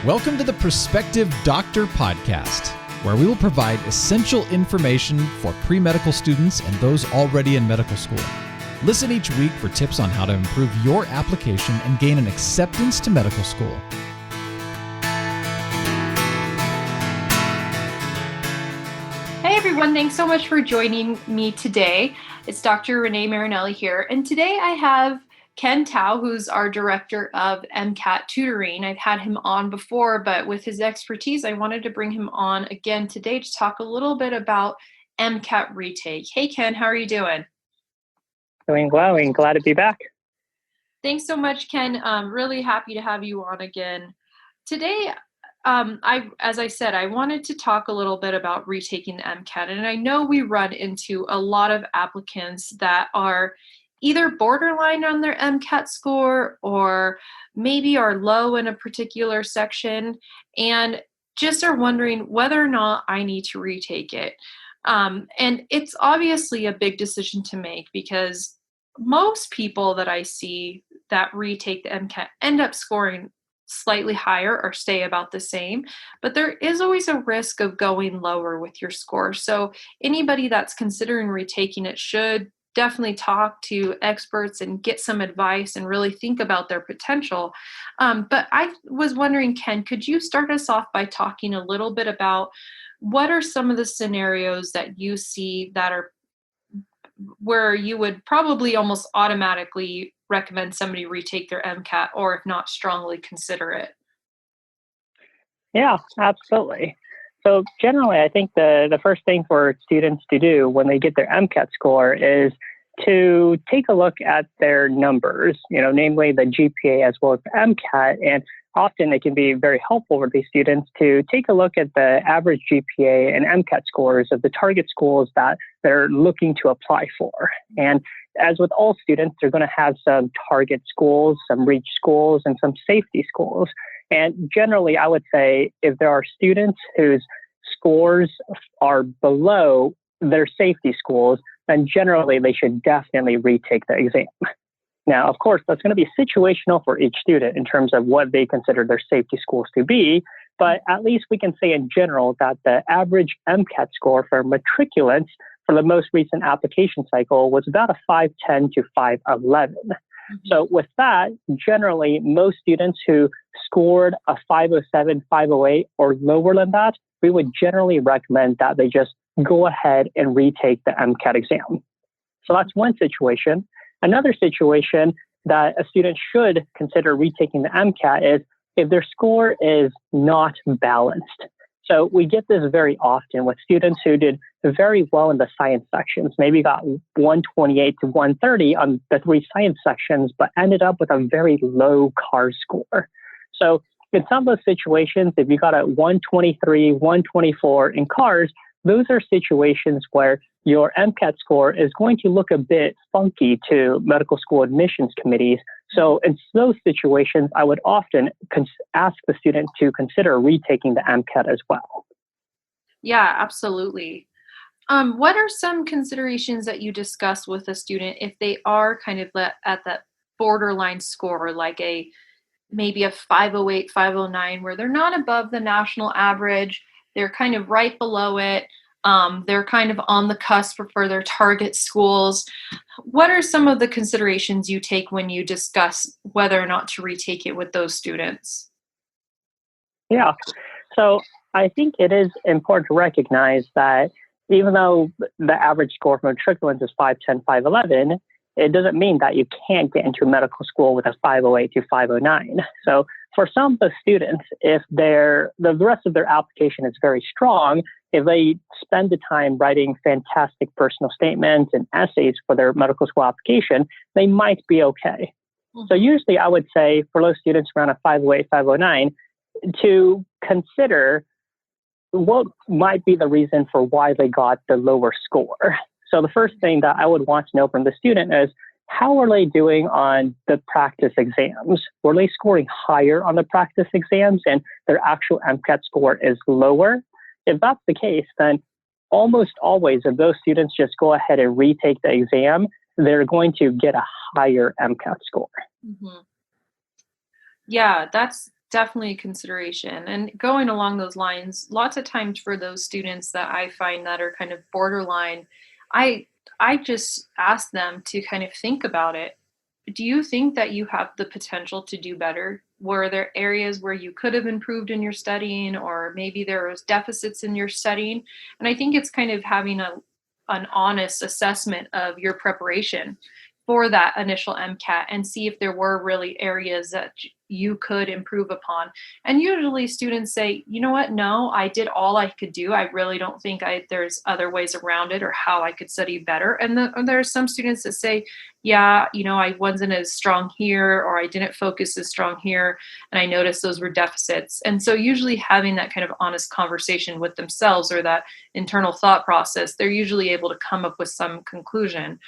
Welcome to the Prospective Doctor Podcast, where we will provide essential information for pre-medical students and those already in medical school. Listen each week for tips on how to improve your application and gain an acceptance to medical school. Hey everyone, thanks so much for joining me today. It's Dr. Renee Marinelli here, and today I have Ken Tao, who's our director of MCAT tutoring. I've had him on before, but with his expertise, I wanted to bring him on again today to talk a little bit about MCAT retake. Hey Ken, how are you doing? Doing well and glad to be back. Thanks so much, Ken. I'm really happy to have you on again. Today, as I said, I wanted to talk a little bit about retaking the MCAT, and I know we run into a lot of applicants that are either borderline on their MCAT score or maybe are low in a particular section and just are wondering whether or not I need to retake it. And it's obviously a big decision to make because most people that I see that retake the MCAT end up scoring slightly higher or stay about the same, but there is always a risk of going lower with your score. So anybody that's considering retaking it should definitely talk to experts and get some advice and really think about their potential. But I was wondering, Ken, could you start us off by talking a little bit about what are some of the scenarios that you see that are where you would probably almost automatically recommend somebody retake their MCAT, or if not, strongly consider it? Yeah, absolutely. So generally, I think the first thing for students to do when they get their MCAT score is to take a look at their numbers, namely the GPA as well as the MCAT. And often it can be very helpful for these students to take a look at the average GPA and MCAT scores of the target schools that they're looking to apply for. And as with all students, they're going to have some target schools, some reach schools, and some safety schools. And generally, I would say if there are students whose scores are below their safety schools, then generally they should definitely retake the exam. Now, of course, that's going to be situational for each student in terms of what they consider their safety schools to be, but at least we can say in general that the average MCAT score for matriculants for the most recent application cycle was about a 510 to 511. So with that, generally, most students who scored a 507, 508 or lower than that, we would generally recommend that they just go ahead and retake the MCAT exam. So that's one situation. Another situation that a student should consider retaking the MCAT is if their score is not balanced. So we get this very often with students who did very well in the science sections, maybe got 128 to 130 on the 3 science sections, but ended up with a very low CARS score. So in some of those situations, if you got a 123, 124 in CARS, those are situations where your MCAT score is going to look a bit funky to medical school admissions committees. So in those situations, I would often ask the student to consider retaking the MCAT as well. Yeah, absolutely. What are some considerations that you discuss with a student if they are kind of at that borderline score, like maybe a 508, 509, where they're not above the national average, they're kind of right below it, they're kind of on the cusp for their target schools? What are some of the considerations you take when you discuss whether or not to retake it with those students? Yeah, so I think it is important to recognize that even though the average score for matriculants is 510, 511, it doesn't mean that you can't get into medical school with a 508 to 509. So for some of the students, if the rest of their application is very strong, if they spend the time writing fantastic personal statements and essays for their medical school application, they might be okay. Mm-hmm. So usually I would say for those students around a 508, 509, to consider what might be the reason for why they got the lower score. So the first thing that I would want to know from the student is, how are they doing on the practice exams? Were they scoring higher on the practice exams and their actual MCAT score is lower? If that's the case, then almost always if those students just go ahead and retake the exam, they're going to get a higher MCAT score. Mm-hmm. Yeah, that's definitely a consideration. And going along those lines, lots of times for those students that I find that are kind of borderline, I I just ask them to kind of think about it. Do you think that you have the potential to do better? Were there areas where you could have improved in your studying, or maybe there was deficits in your studying? And I think it's kind of having an honest assessment of your preparation for that initial MCAT and see if there were really areas that you could improve upon. And usually students say, you know what, no, I did all I could do. I really don't think there's other ways around it or how I could study better. And there are some students that say, yeah, I wasn't as strong here, or I didn't focus as strong here, and I noticed those were deficits. And so usually having that kind of honest conversation with themselves, or that internal thought process, they're usually able to come up with some conclusion.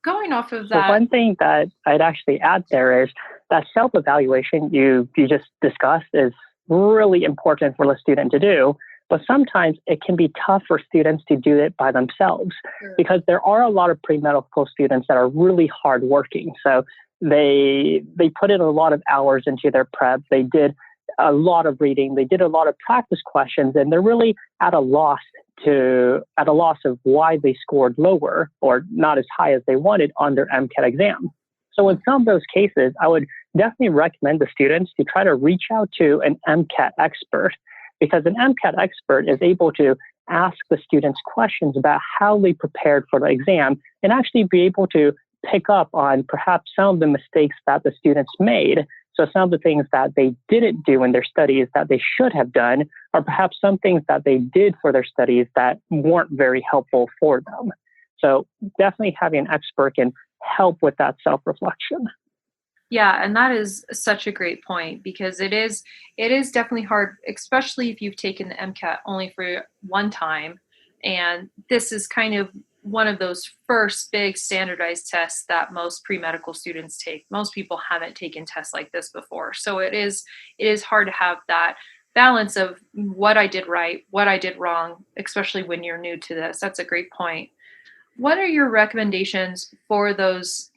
Going off of So that. one thing that I'd actually add there is that self-evaluation you just discussed is really important for the student to do, but sometimes it can be tough for students to do it by themselves. Sure. Because there are a lot of pre-medical students that are really hardworking. So they put in a lot of hours into their prep. They did a lot of reading. They did a lot of practice questions, and they're really at a loss of why they scored lower or not as high as they wanted on their MCAT exam. So in some of those cases, I would definitely recommend the students to try to reach out to an MCAT expert, because an MCAT expert is able to ask the students questions about how they prepared for the exam and actually be able to pick up on perhaps some of the mistakes that the students made. So some of the things that they didn't do in their studies that they should have done, or perhaps some things that they did for their studies that weren't very helpful for them. So definitely having an expert can help with that self-reflection. Yeah, and that is such a great point, because it is definitely hard, especially if you've taken the MCAT only for one time. And this is kind of one of those first big standardized tests that most pre-medical students take. Most people haven't taken tests like this before. So it is hard to have that balance of what I did right, what I did wrong, especially when you're new to this. That's a great point. What are your recommendations for those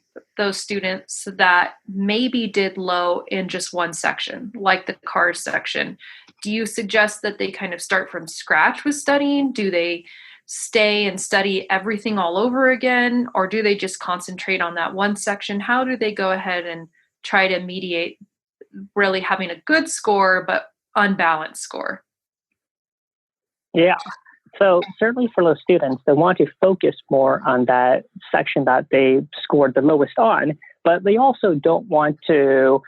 students that maybe did low in just one section, like the cars section? Do you suggest that they kind of start from scratch with studying? Do they stay and study everything all over again, or do they just concentrate on that one section? How do they go ahead and try to mediate really having a good score but unbalanced score? Yeah. So certainly for those students, they want to focus more on that section that they scored the lowest on, but they also don't want to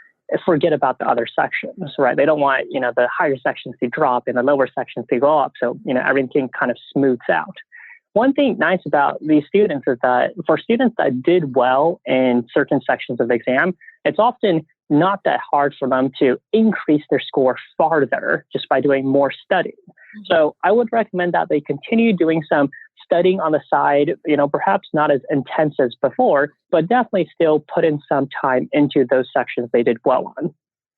forget about the other sections, right? They don't want, the higher sections to drop and the lower sections to go up. So, everything kind of smooths out. One thing nice about these students is that for students that did well in certain sections of the exam, it's often not that hard for them to increase their score farther just by doing more studying. So I would recommend that they continue doing some studying on the side, perhaps not as intense as before, but definitely still put in some time into those sections they did well on.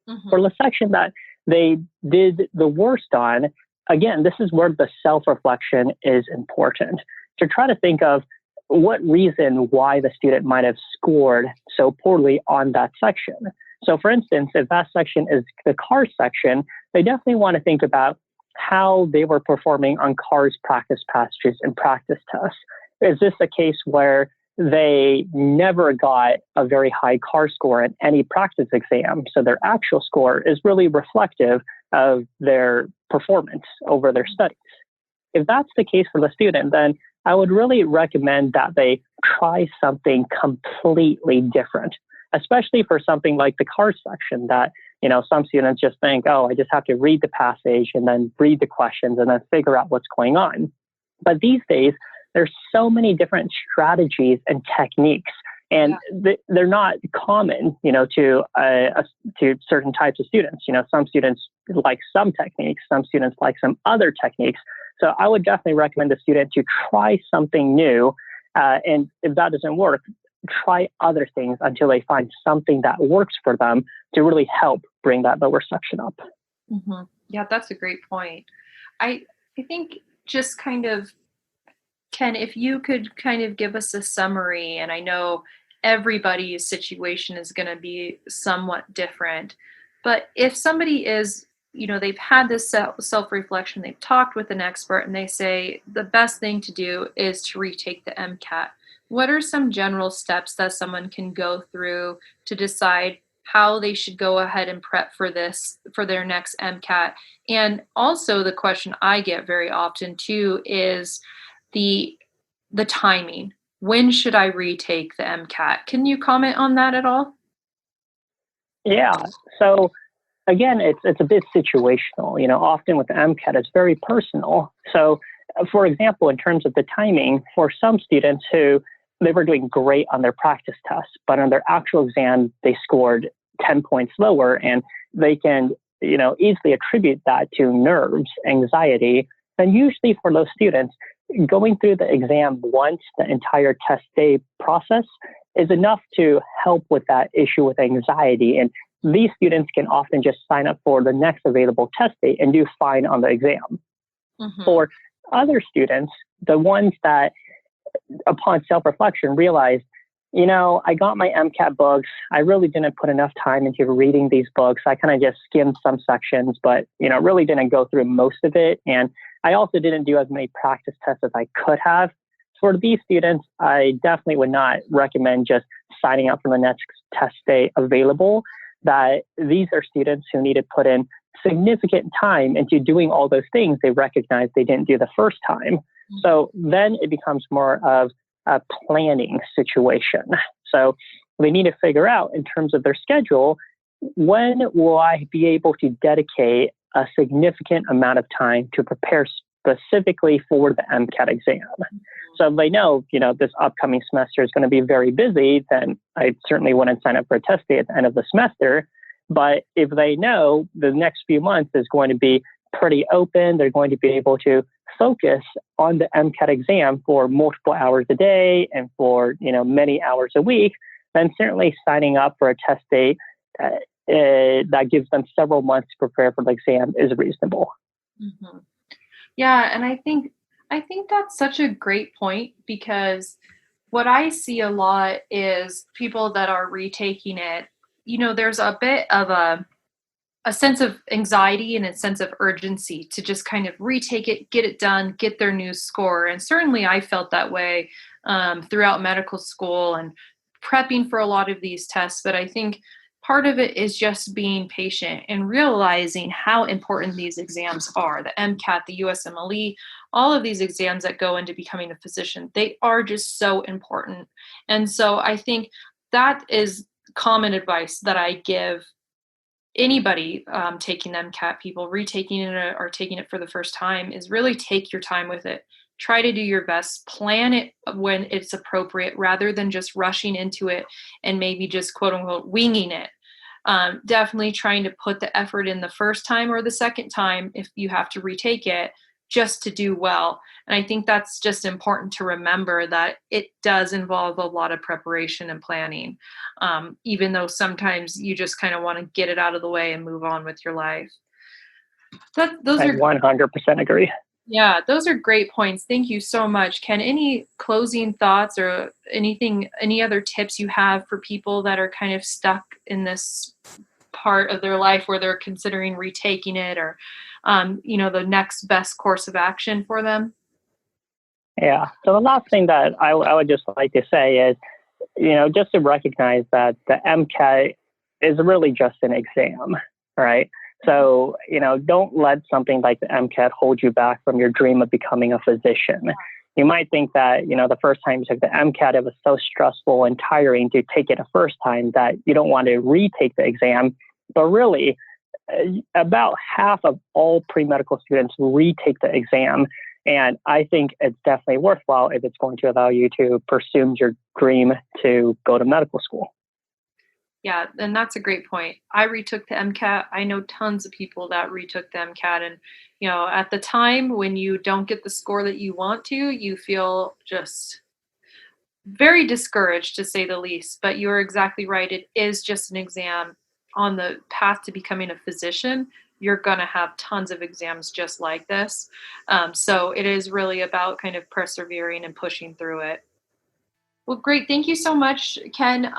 Mm-hmm. For the section that they did the worst on, again, this is where the self-reflection is important. To try to think of what reason why the student might have scored so poorly on that section. So for instance, if that section is the cars section, they definitely want to think about how they were performing on cars practice passages and practice tests. Is this a case where they never got a very high car score in any practice exam? So their actual score is really reflective of their performance over their studies. If that's the case for the student, then I would really recommend that they try something completely different, especially for something like the cars section that, some students just think, oh, I just have to read the passage and then read the questions and then figure out what's going on. But these days, there's so many different strategies and techniques, and they're not common, to certain types of students. Some students like some techniques, some students like some other techniques. So I would definitely recommend the student to try something new, and if that doesn't work, try other things until they find something that works for them to really help bring that lower section up. Mm-hmm. Yeah, that's a great point. I think just kind of, Ken, if you could kind of give us a summary, and I know everybody's situation is going to be somewhat different, But if somebody is, they've had this self-reflection, they've talked with an expert, and they say the best thing to do is to retake the MCAT. What are some general steps that someone can go through to decide how they should go ahead and prep for their next MCAT? And also the question I get very often too is the timing. When should I retake the MCAT? Can you comment on that at all? Yeah. So again, it's a bit situational. Often with the MCAT, it's very personal. So, for example, in terms of the timing, for some students who they were doing great on their practice tests, but on their actual exam, they scored 10 points lower, and they can, easily attribute that to nerves, anxiety. Then usually for those students, going through the exam once, the entire test day process is enough to help with that issue with anxiety. And these students can often just sign up for the next available test date and do fine on the exam. Mm-hmm. For other students, the ones that upon self-reflection realized, I got my MCAT books. I really didn't put enough time into reading these books. I kind of just skimmed some sections, but, really didn't go through most of it. And I also didn't do as many practice tests as I could have. For these students, I definitely would not recommend just signing up for the next test day available. That these are students who need to put in significant time into doing all those things they recognize they didn't do the first time. So then it becomes more of a planning situation. So they need to figure out in terms of their schedule, when will I be able to dedicate a significant amount of time to prepare specifically for the MCAT exam? So if they know, this upcoming semester is going to be very busy, then I certainly wouldn't sign up for a test day at the end of the semester. But if they know the next few months is going to be pretty open, they're going to be able to focus on the MCAT exam for multiple hours a day and for, many hours a week, then certainly signing up for a test date that gives them several months to prepare for the exam is reasonable. Mm-hmm. Yeah, and I think that's such a great point, because what I see a lot is people that are retaking it, there's a bit of a sense of anxiety and a sense of urgency to just kind of retake it, get it done, get their new score. And certainly I felt that way throughout medical school and prepping for a lot of these tests. But I think part of it is just being patient and realizing how important these exams are. The MCAT, the USMLE, all of these exams that go into becoming a physician, they are just so important. And so I think that is common advice that I give anybody taking the MCAT, people retaking it or taking it for the first time, is really take your time with it. Try to do your best, plan it when it's appropriate rather than just rushing into it and maybe just quote unquote winging it. Definitely trying to put the effort in the first time or the second time if you have to retake it, just to do well. And I think that's just important to remember, that it does involve a lot of preparation and planning, even though sometimes you just kind of want to get it out of the way and move on with your life. Those I are 100% agree. Yeah, those are great points. Thank you so much, Ken. Any closing thoughts or any other tips you have for people that are kind of stuck in this part of their life where they're considering retaking it, or, the next best course of action for them? Yeah. So the last thing that I would just like to say is, just to recognize that the MCAT is really just an exam, right? So, don't let something like the MCAT hold you back from your dream of becoming a physician. You might think that, the first time you took the MCAT, it was so stressful and tiring to take it a first time that you don't want to retake the exam. But really, about half of all pre-medical students retake the exam. And I think it's definitely worthwhile if it's going to allow you to pursue your dream to go to medical school. Yeah, and that's a great point. I retook the MCAT. I know tons of people that retook the MCAT. And, at the time when you don't get the score that you want to, you feel just very discouraged, to say the least. But you're exactly right. It is just an exam. On the path to becoming a physician, you're going to have tons of exams just like this. So it is really about kind of persevering and pushing through it. Well, great. Thank you so much, Ken.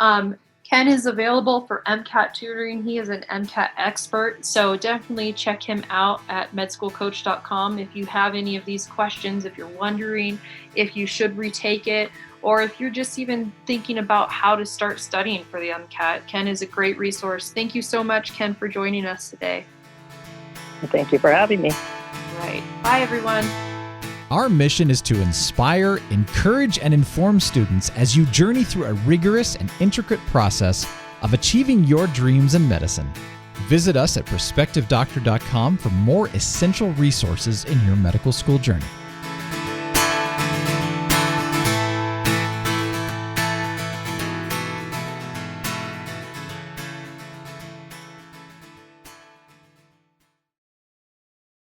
Ken is available for MCAT tutoring. He is an MCAT expert, so definitely check him out at medschoolcoach.com if you have any of these questions, if you're wondering if you should retake it, or if you're just even thinking about how to start studying for the MCAT. Ken is a great resource. Thank you so much, Ken, for joining us today. Thank you for having me. Right. Bye, everyone. Our mission is to inspire, encourage, and inform students as you journey through a rigorous and intricate process of achieving your dreams in medicine. Visit us at prospectivedoctor.com for more essential resources in your medical school journey.